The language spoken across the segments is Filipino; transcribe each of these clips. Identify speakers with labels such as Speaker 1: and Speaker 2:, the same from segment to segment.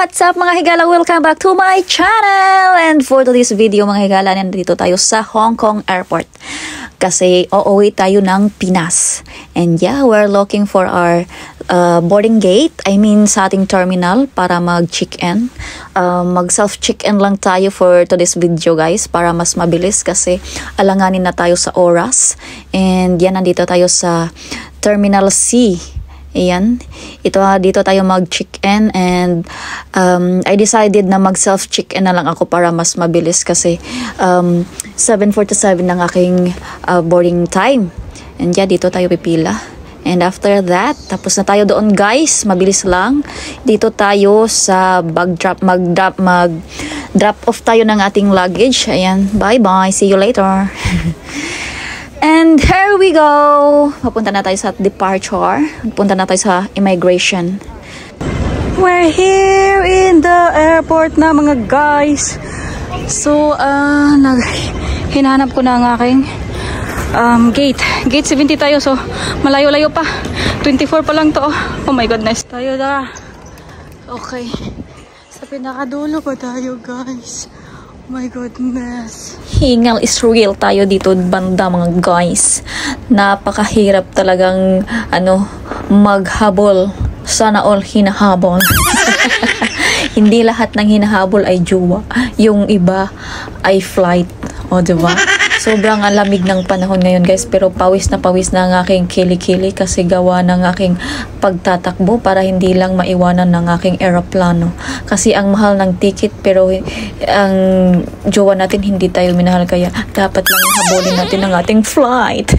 Speaker 1: What's up mga higala? Welcome back to my channel! And for today's video mga higala, nandito tayo sa Hong Kong Airport. Kasi uuwi tayo ng Pinas. And yeah, we're looking for our boarding gate. I mean sa ating terminal para mag-check-in. Mag-self-check-in lang tayo for today's video guys para mas mabilis kasi alanganin na tayo sa oras. And yan, nandito tayo sa Terminal C. Ayan, dito tayo mag-check-in and I decided na mag-self-check-in na lang ako para mas mabilis kasi 7:47 ng aking boarding time. And yeah, dito tayo pipila. And after that, tapos na tayo doon guys, mabilis lang. Dito tayo sa mag-drop off tayo ng ating luggage. Ayan, bye-bye, see you later. And here we go. Papunta na tayo sa departure. Punta na tayo sa immigration. We're here in the airport na mga guys. So, hinahanap ko na ang aking gate. Gate 70 tayo. So, malayo-layo pa. 24 pa lang to. Oh my goodness. Tayo na. Okay. Sa pinakadulo pa tayo guys. Oh my goodness. Hingal is real tayo dito banda mga guys. Napakahirap talagang maghabol. Sana all hinahabol. Hindi lahat ng hinahabol ay jowa. Yung iba ay flight. O diba? Sobrang lamig ng panahon ngayon guys, pero pawis na ang aking kilikili kasi gawa ng aking pagtatakbo para hindi lang maiwanan ng aking eroplano. Kasi ang mahal ng ticket pero ang jowa natin hindi tayo minahal kaya dapat lang habulin natin ang ating flight.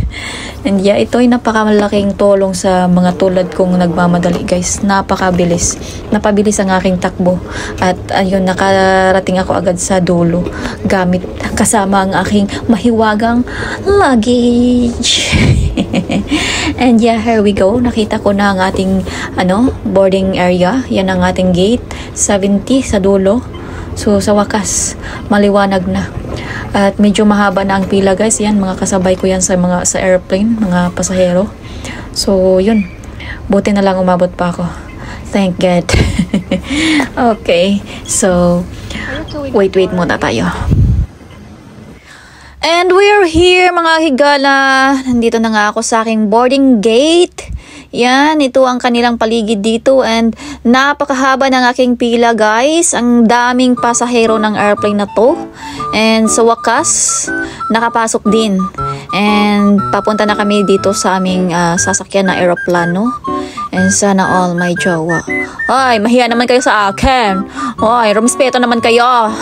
Speaker 1: And yeah, ito ay napakamalaking tulong sa mga tulad kong nagmamadali guys. Napakabilis. Napabilis ang aking takbo. At ayun, nakarating ako agad sa dulo gamit kasama ang aking mahiwagang luggage. And yeah, here we go. Nakita ko na ang ating boarding area. Yan ang ating gate 70 sa dulo. So sa wakas, maliwanag na. At medyo mahaba na ang pila guys. Yan, mga kasabay ko yan sa airplane, mga pasahero. So yun, buti na lang umabot pa ako. Thank God. Okay, so wait muna tayo. And we're here mga higala. Nandito na nga ako sa aking boarding gate. Yan, ito ang kanilang paligid dito and napakahaba ng aking pila guys. Ang daming pasahero ng airplane na to. And sa wakas, nakapasok din. And papunta na kami dito sa aming sasakyan na aeroplano. And sana all may jowa. Ay, mahiya naman kayo sa akin. Ay, rumespeto naman kayo.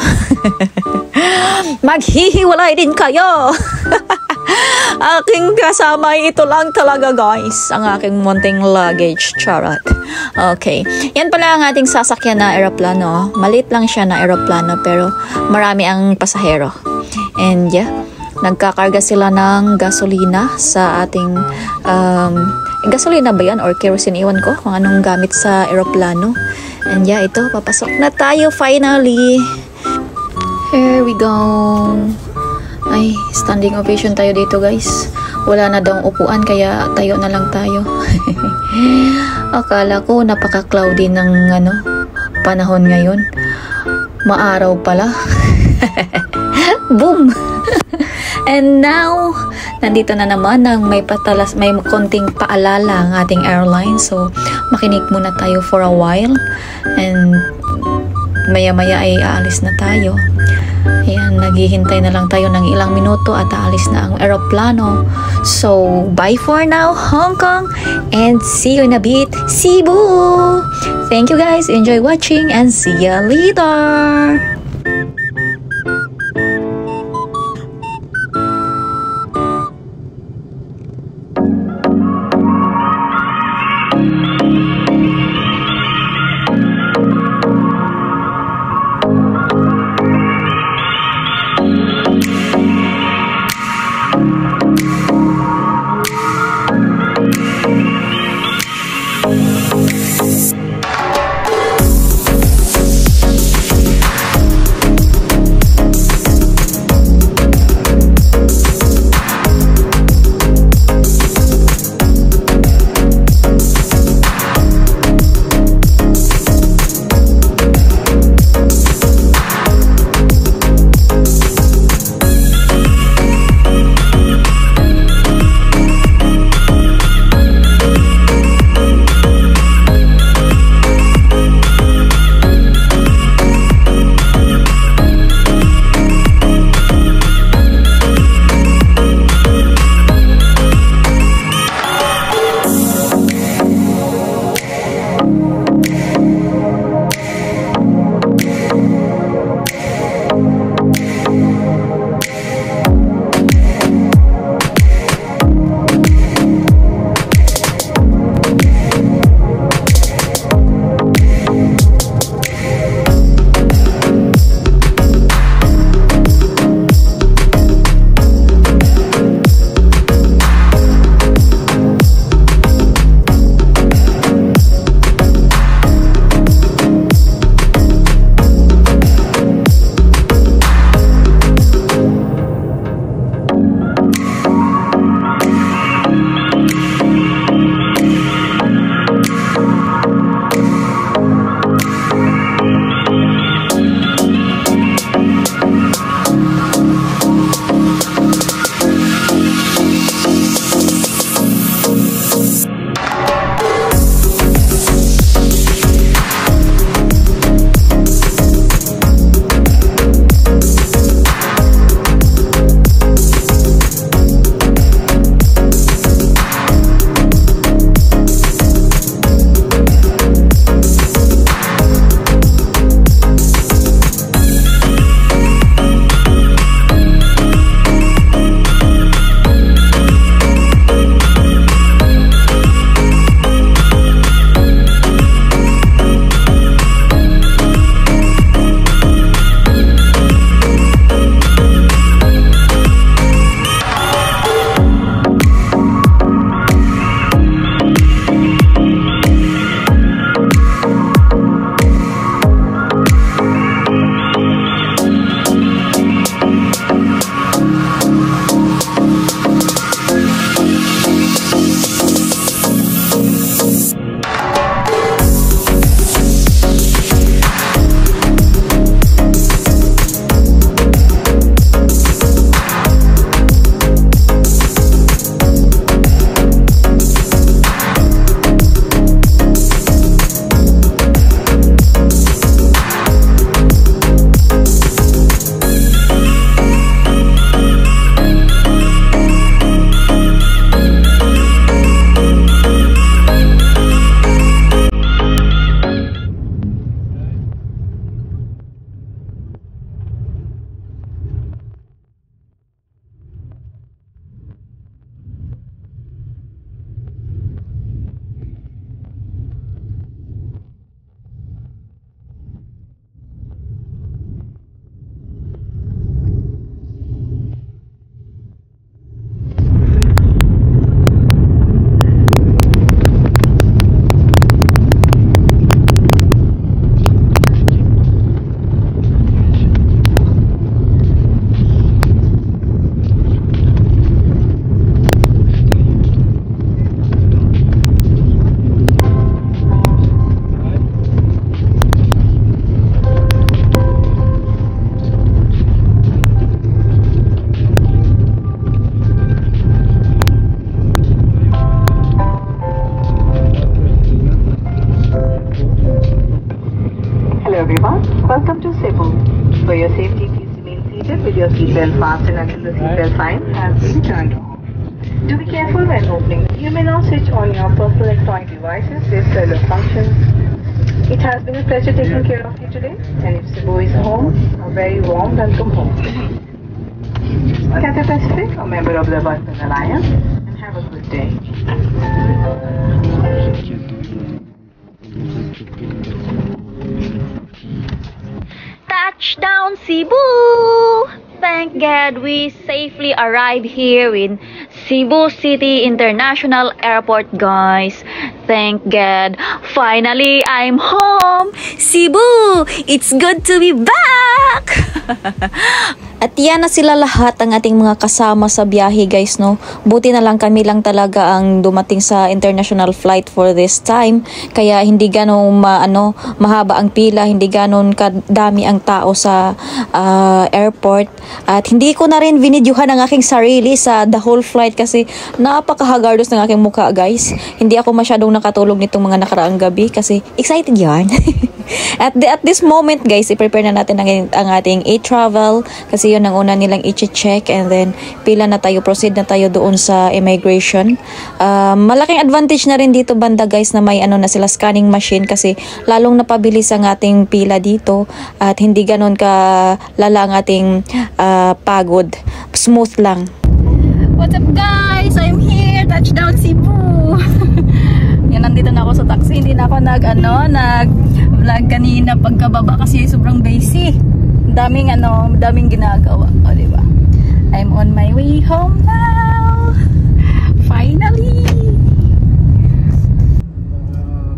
Speaker 1: Maghihiwalay din kayo. Aking kasama ito lang talaga guys, ang aking munting luggage. Charot. Okay, yan pala ang ating sasakyan na aeroplano. Maliit lang siya na aeroplano pero marami ang pasahero. And yeah, nagkakarga sila ng gasolina sa ating gasolina ba yan or kerosene, iwan ko kung anong gamit sa aeroplano. And yeah, ito, papasok na tayo finally. Here we go. Ay, standing ovation tayo dito guys. Wala na daw upuan kaya tayo na lang tayo. Akala ko napaka-cloudy ng panahon ngayon. Maaraw pala. Boom! And now, nandito na naman ang may konting paalala ang ating airline. So, makinig muna tayo for a while. And maya-maya ay aalis na tayo. Ayan, naghihintay na lang tayo ng ilang minuto at aalis na ang aeroplano. So, bye for now, Hong Kong, and see you in a bit, Cebu! Thank you guys, enjoy watching, and see ya later!
Speaker 2: seated with your seatbelt fastened until the seatbelt sign has been turned off. Do be careful when opening. You may now switch on your personal electronic devices, their cellular functions. It has been a pleasure taking care of you today, and if Cebu is home, a very warm welcome home. Cathay Pacific, a member of the Western Alliance, and have a good day.
Speaker 1: Touchdown Cebu! Thank God we safely arrived here in Cebu City International Airport, guys. Thank God. Finally, I'm home! Cebu! It's good to be back! At yan na sila lahat ang ating mga kasama sa biyahe, guys, no? Buti na lang kami lang talaga ang dumating sa international flight for this time. Kaya hindi ganong mahaba ang pila, hindi ganon kadami ang tao sa airport. At hindi ko na rin vinidyohan ang aking sarili sa the whole flight kasi napakahagardos ng aking mukha, guys. Hindi ako masyadong nakatulog nitong mga nakaraang gabi kasi excited yarn. At this moment, guys, i-prepare na natin ang ating e-travel kasi yun ang una nilang i-check, and then pila na tayo, proceed na tayo doon sa immigration. Malaking advantage na rin dito banda, guys, na may na sila scanning machine kasi lalong napabilis ang ating pila dito at hindi ganon ka lala ang ating pagod. Smooth lang. What's up, guys? I'm here. Touchdown Cebu. Yan, nandito na ako sa taxi. Hindi na ako nag-vlog kanina pagkababa kasi sobrang busy. Daming ginagawa. O, diba? I'm on my way home now. Finally.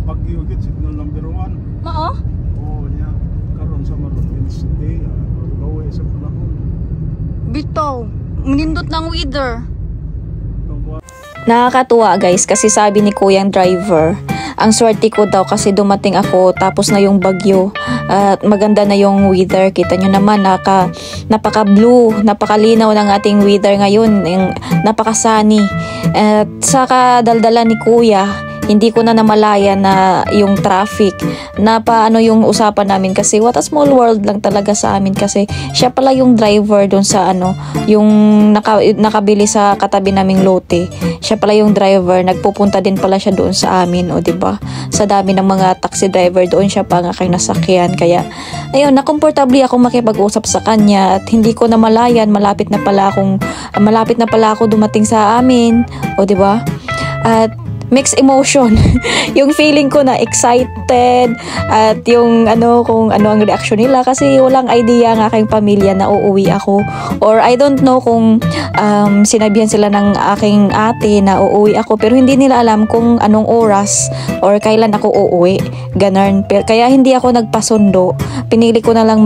Speaker 3: Pag-iugit, signal number 1.
Speaker 1: Oo?
Speaker 3: Oo, niya. Karon sa Maron Wednesday. Gawin sa panahon.
Speaker 1: Bitaw. Nindot ng weather. Nakakatuwa, guys, kasi sabi ni kuyang driver, ang swerte ko daw kasi dumating ako tapos na yung bagyo at maganda na yung weather. Kita nyo naman, napaka-blue, napakalinaw ng ating weather ngayon, napaka-sunny. At sa kadaldala ni kuya, hindi ko na namalayan na yung traffic na paano yung usapan namin kasi what a small world lang talaga sa amin kasi siya pala yung driver doon sa yung nakabili sa katabi naming lote. Siya pala yung driver, nagpupunta din pala siya doon sa amin, o diba? Sa dami ng mga taxi driver doon siya pa ang aking nasakyan, kaya ayun, na-comfortable ako makipag-usap sa kanya at hindi ko namalayan malapit na pala ako dumating sa amin, o diba? At mixed emotion. Yung feeling ko na excited at yung kung ano ang reaction nila kasi walang idea ang aking pamilya na uuwi ako, or I don't know kung sinabihan sila ng aking ate na uuwi ako pero hindi nila alam kung anong oras or kailan ako uuwi, ganun. Kaya hindi ako nagpasundo, pinili ko na lang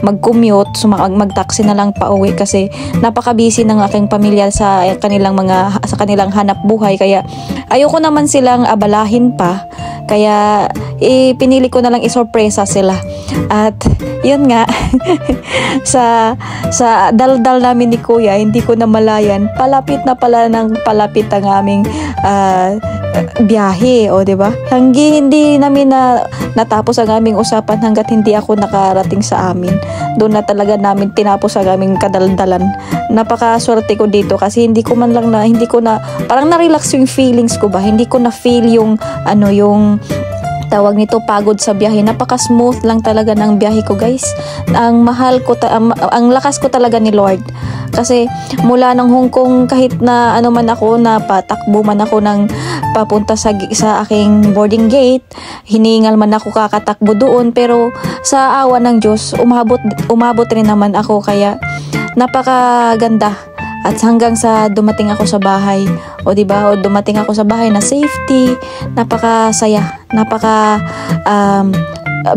Speaker 1: mag-commute, mag-taxi na lang pauwi kasi napaka-busy ng aking pamilya sa kanilang hanap buhay, kaya ayoko naman silang abalahin pa, kaya pinili ko na lang isorpresa sila. At yun nga, sa daldal namin ni kuya, hindi ko namalayan palapit na pala ng palapit ang aming biyahe, o diba? Hindi namin natapos ang aming usapan hanggat hindi ako nakarating sa amin. Doon na talaga namin tinapos ang aming kadaldalan. Napakaswerte ko dito kasi hindi ko parang na-relax yung feelings ko ba, hindi ko na feel yung tawag nito, pagod sa biyahe. Napaka-smooth lang talaga ng biyahe ko, guys. Ang lakas ko talaga ni Lord. Kasi mula ng Hong Kong, kahit na patakbo man ako ng papunta sa aking boarding gate, hiningal man ako kakatakbo doon, pero sa awa ng Diyos, umabot rin naman ako, kaya napakaganda. At hanggang sa dumating ako sa bahay, o diba, dumating ako sa bahay na safety, napakasaya,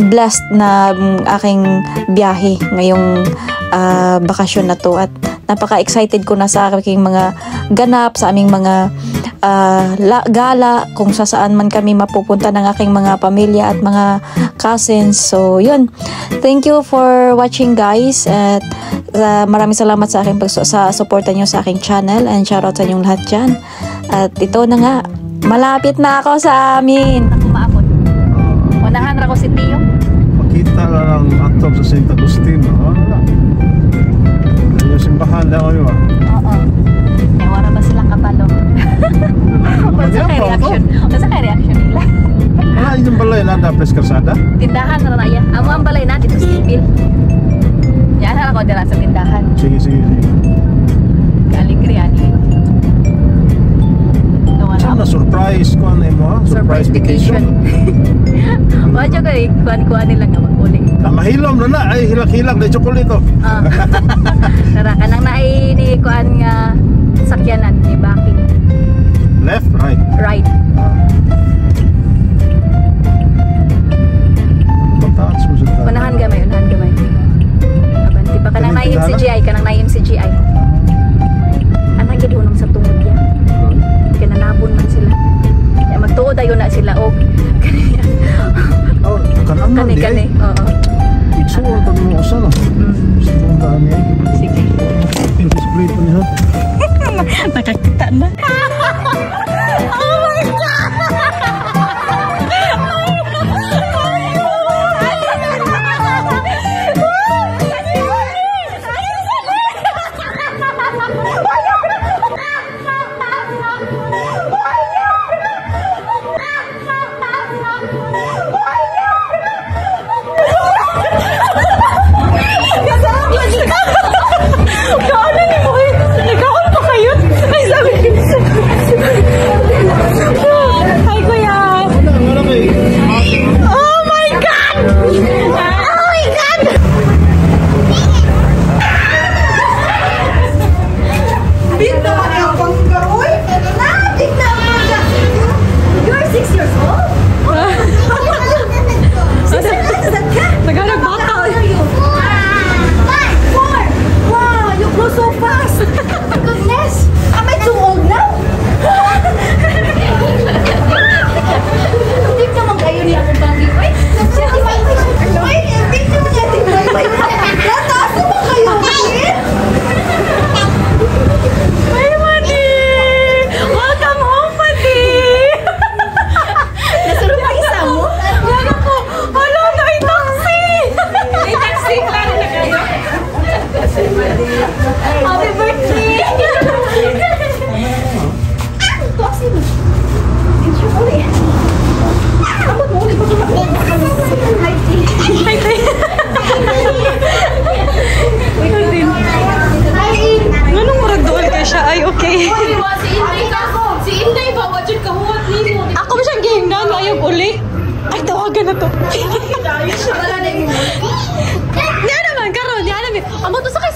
Speaker 1: blessed na aking biyahe ngayong bakasyon na to, at napaka-excited ko na sa aking mga ganap, sa aming mga gala, kung saan man kami mapupunta ng aking mga pamilya at mga cousins. So yun, thank you for watching, guys, at maraming salamat sa aking sa suporta nyo sa aking channel, and shoutout sa inyong lahat dyan. At ito na nga, malapit na ako sa amin. Ako maabot. Unahan ra ko si Tio.
Speaker 3: Makita lang atop sa St. Agustin. Wala. Yung simbahan daw yun.
Speaker 1: Oo. Eh, wala ba silang kabalo? Wala kay reaction. Wala kay reaction nila.
Speaker 3: Wala yung balay na ada Pres Karsada.
Speaker 1: Tindahan na na yan. Amo ang balay na dito sa Sibil. Yan na ako dira sa tindahan.
Speaker 3: Sige.
Speaker 1: Aligri ani.
Speaker 3: Sana surprise ko ano mo?
Speaker 1: Surprise vacation. Wajo kay kuan nila nga mag-uli.
Speaker 3: Mahilom na ay hilak-hilak na chocolate to.
Speaker 1: Tara kanang naay ni kuan nga sakyanan ni backing.
Speaker 3: Left, right.
Speaker 1: Right.
Speaker 3: Mataas mo sa daan.
Speaker 1: Unahan gamay. Abanti pa kanang naim si GI, Anang gid hunong sa tungod ya. Kananabon man sila. Ya magtuod ayo na sila og
Speaker 3: Oh, kanan
Speaker 1: kani. Oo.
Speaker 3: Igsuon pa mo usa na. Gusto mo daan niya.
Speaker 1: Sige.
Speaker 3: Display pa niya.
Speaker 1: Nakakita na. Oh my God!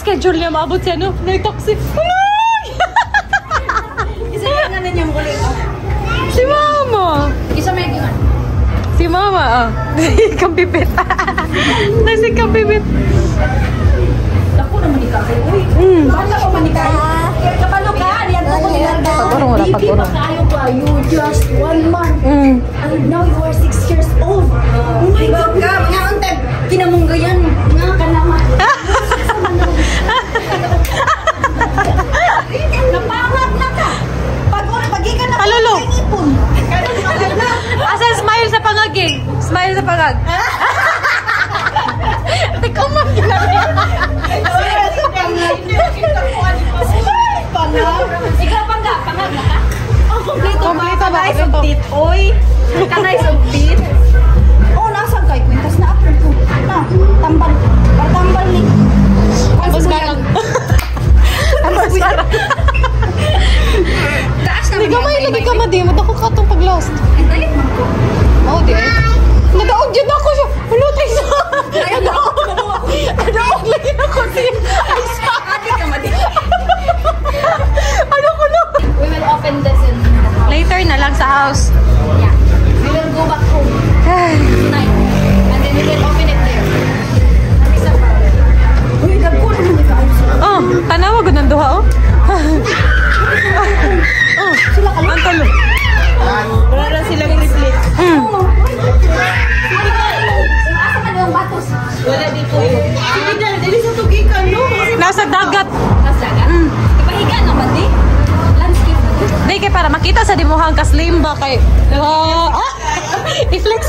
Speaker 1: Schedule niya maabot siya, no? Nag-taxi.
Speaker 4: Isa yung nga na niyang ulit.
Speaker 1: Si Mama.
Speaker 4: Isa may gingan.
Speaker 1: Si Mama, Kampipit. Nasi Kampipit.
Speaker 4: Ako naman ikaw. Uy, bata ko man ikaw. Kapalo ka, yan po ko nilalda.
Speaker 1: Pag-urong wala,
Speaker 4: Baby, you just 1 month. And now you are 6 years old. Oh my God. Mga untag, kinamunggayan. Nga ka naman. Napangat na ka. Pag-ika na ka.
Speaker 1: Palolo.
Speaker 4: Ipon.
Speaker 1: Asa smile sa pangaging? Smile sa pangag. Teka mo.
Speaker 4: Ikaw pangag na ka? Oh,
Speaker 1: Kompleto ba?
Speaker 4: Kanay subtit, oy. Kanay subtit. Oh, nasaan kay kwintas na ako ko. Na, tambal. Tambal ni.
Speaker 1: Tapos karang. Tapos karang.
Speaker 4: Taas na.
Speaker 1: Hindi ka may lagi ka madi. Madako ka itong pag-lost.
Speaker 4: Ay, dalit mo ko.
Speaker 1: Oo, di eh. Nadaog dyan ako siya. Ano tayo sa... Nadaog lagi ako siya. Ay, sa...
Speaker 4: Ate ka madi.
Speaker 1: Ano ko na?
Speaker 4: We will open this in the house.
Speaker 1: Later na lang sa house.
Speaker 4: Yeah. We will go back home tonight. And then we will open it there. Isa pa. Uy, gagko naman ni Kaayos.
Speaker 1: Oh, tanawa ko ng duha, oh. Oh,
Speaker 4: Sila ka lang.
Speaker 1: antalo.
Speaker 4: Wala na silang replate. Asa ka doon batos? Wala dito. Sige dyan, dili sa tugikan, no?
Speaker 1: Nasa dagat.
Speaker 4: Kasaga? Ipahiga naman, di? Landscape na di?
Speaker 1: Di kay para makita sa dimuhang kaslim ba kay... I-flex.